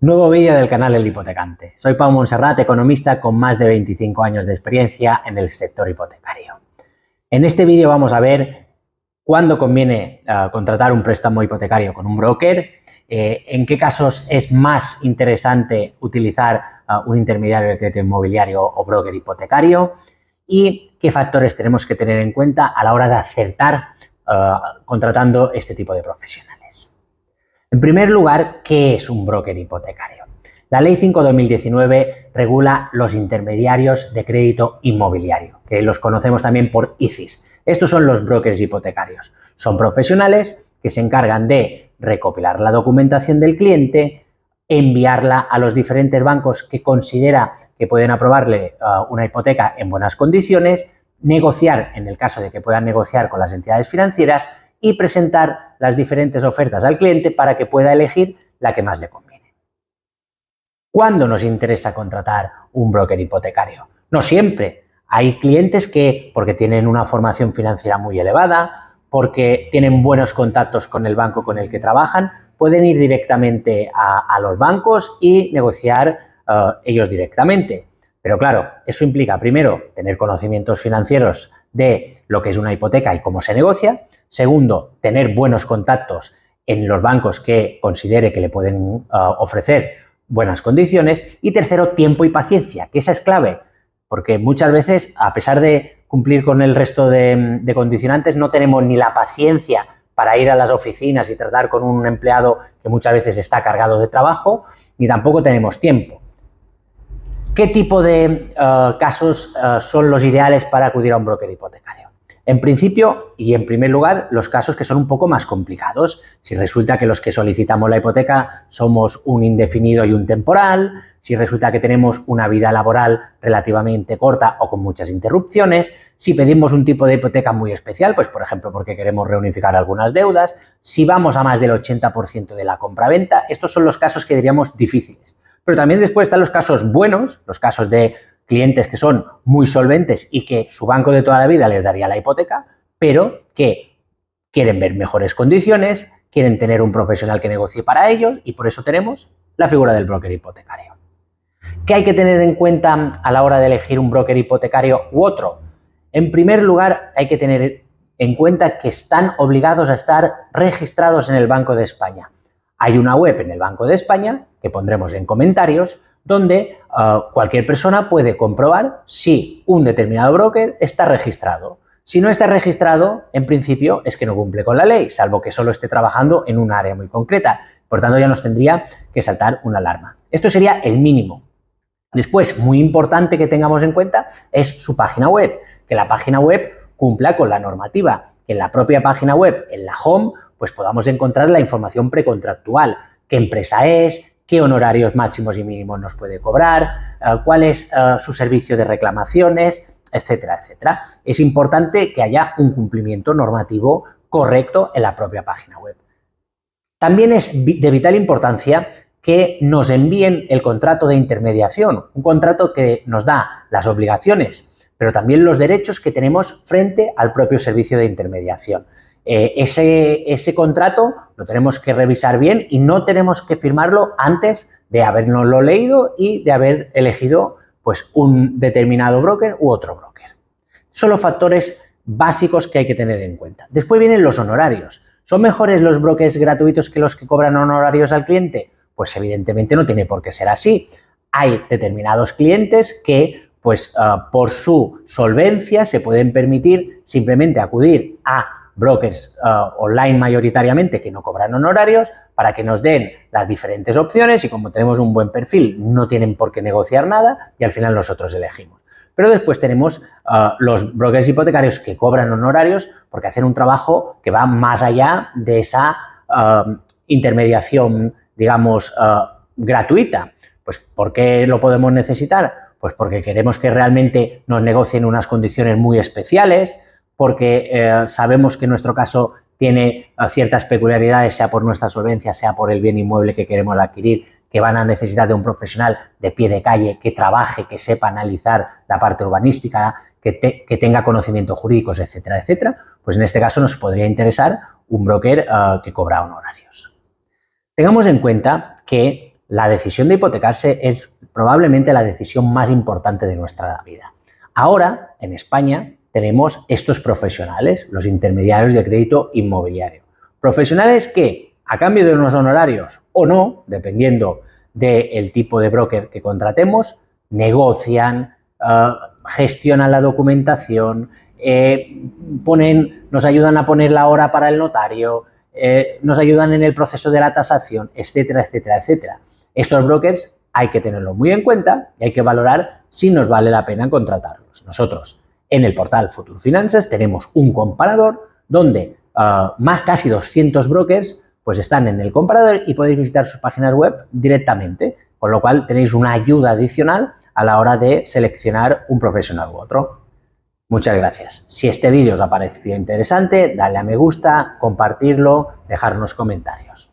Nuevo vídeo del canal El Hipotecante. Soy Pau Montserrat, economista con más de 25 años de experiencia en el sector hipotecario. En este vídeo vamos a ver cuándo conviene contratar un préstamo hipotecario con un broker, en qué casos es más interesante utilizar un intermediario de crédito inmobiliario o broker hipotecario y qué factores tenemos que tener en cuenta a la hora de acertar contratando este tipo de profesionales. En primer lugar, ¿qué es un broker hipotecario? La Ley 5/2019 regula los intermediarios de crédito inmobiliario, que los conocemos también por ICIs. Estos son los brokers hipotecarios. Son profesionales que se encargan de recopilar la documentación del cliente, enviarla a los diferentes bancos que considera que pueden aprobarle una hipoteca en buenas condiciones, negociar, en el caso de que puedan negociar con las entidades financieras, y presentar las diferentes ofertas al cliente para que pueda elegir la que más le conviene. ¿Cuándo nos interesa contratar un broker hipotecario? No siempre. Hay clientes que, porque tienen una formación financiera muy elevada, porque tienen buenos contactos con el banco con el que trabajan, pueden ir directamente a los bancos y negociar ellos directamente. Pero claro, eso implica primero tener conocimientos financieros de lo que es una hipoteca y cómo se negocia. Segundo, tener buenos contactos en los bancos que considere que le pueden ofrecer buenas condiciones. Y tercero, tiempo y paciencia, que esa es clave, porque muchas veces, a pesar de cumplir con el resto de condicionantes, no tenemos ni la paciencia para ir a las oficinas y tratar con un empleado que muchas veces está cargado de trabajo, ni tampoco tenemos tiempo. ¿Qué tipo de casos son los ideales para acudir a un broker hipotecario? En principio y en primer lugar, los casos que son un poco más complicados. Si resulta que los que solicitamos la hipoteca somos un indefinido y un temporal, si resulta que tenemos una vida laboral relativamente corta o con muchas interrupciones, si pedimos un tipo de hipoteca muy especial, pues por ejemplo porque queremos reunificar algunas deudas, si vamos a más del 80% de la compraventa, estos son los casos que diríamos difíciles. Pero también después están los casos buenos, los casos de clientes que son muy solventes y que su banco de toda la vida les daría la hipoteca, pero que quieren ver mejores condiciones, quieren tener un profesional que negocie para ellos y por eso tenemos la figura del broker hipotecario. ¿Qué hay que tener en cuenta a la hora de elegir un broker hipotecario u otro? En primer lugar, hay que tener en cuenta que están obligados a estar registrados en el Banco de España. Hay una web en el Banco de España, que pondremos en comentarios, donde cualquier persona puede comprobar si un determinado broker está registrado. Si no está registrado, en principio es que no cumple con la ley, salvo que solo esté trabajando en un área muy concreta. Por tanto, ya nos tendría que saltar una alarma. Esto sería el mínimo. Después, muy importante que tengamos en cuenta es su página web, que la página web cumpla con la normativa, que en la propia página web, en la home, pues podamos encontrar la información precontractual, qué empresa es, qué honorarios máximos y mínimos nos puede cobrar, cuál es su servicio de reclamaciones, etcétera, etcétera. Es importante que haya un cumplimiento normativo correcto en la propia página web. También es de vital importancia que nos envíen el contrato de intermediación, un contrato que nos da las obligaciones, pero también los derechos que tenemos frente al propio servicio de intermediación. Ese contrato lo tenemos que revisar bien y no tenemos que firmarlo antes de habernoslo leído y de haber elegido pues, un determinado broker u otro broker. Son los factores básicos que hay que tener en cuenta. Después vienen los honorarios. ¿Son mejores los brokers gratuitos que los que cobran honorarios al cliente? Pues evidentemente no tiene por qué ser así. Hay determinados clientes que pues, por su solvencia se pueden permitir simplemente acudir a brokers online mayoritariamente que no cobran honorarios para que nos den las diferentes opciones y como tenemos un buen perfil no tienen por qué negociar nada y al final nosotros elegimos. Pero después tenemos los brokers hipotecarios que cobran honorarios porque hacen un trabajo que va más allá de esa intermediación, digamos, gratuita. Pues ¿por qué lo podemos necesitar? Pues porque queremos que realmente nos negocien unas condiciones muy especiales, porque sabemos que nuestro caso tiene ciertas peculiaridades, sea por nuestra solvencia, sea por el bien inmueble que queremos adquirir, que van a necesitar de un profesional de pie de calle, que trabaje, que sepa analizar la parte urbanística, que tenga conocimientos jurídicos, etcétera, etcétera, pues en este caso nos podría interesar un broker que cobra honorarios. Tengamos en cuenta que la decisión de hipotecarse es probablemente la decisión más importante de nuestra vida. Ahora, en España, tenemos estos profesionales, los intermediarios de crédito inmobiliario. Profesionales que, a cambio de unos honorarios o no, dependiendo del tipo de broker que contratemos, negocian, gestionan la documentación, nos ayudan a poner la hora para el notario, nos ayudan en el proceso de la tasación, etcétera, etcétera, etcétera. Estos brokers hay que tenerlos muy en cuenta y hay que valorar si nos vale la pena contratarlos. Nosotros en el portal Futur Finances tenemos un comparador donde casi 200 brokers pues están en el comparador y podéis visitar sus páginas web directamente, con lo cual tenéis una ayuda adicional a la hora de seleccionar un profesional u otro. Muchas gracias. Si este vídeo os ha parecido interesante, dale a me gusta, compartirlo, dejarnos comentarios.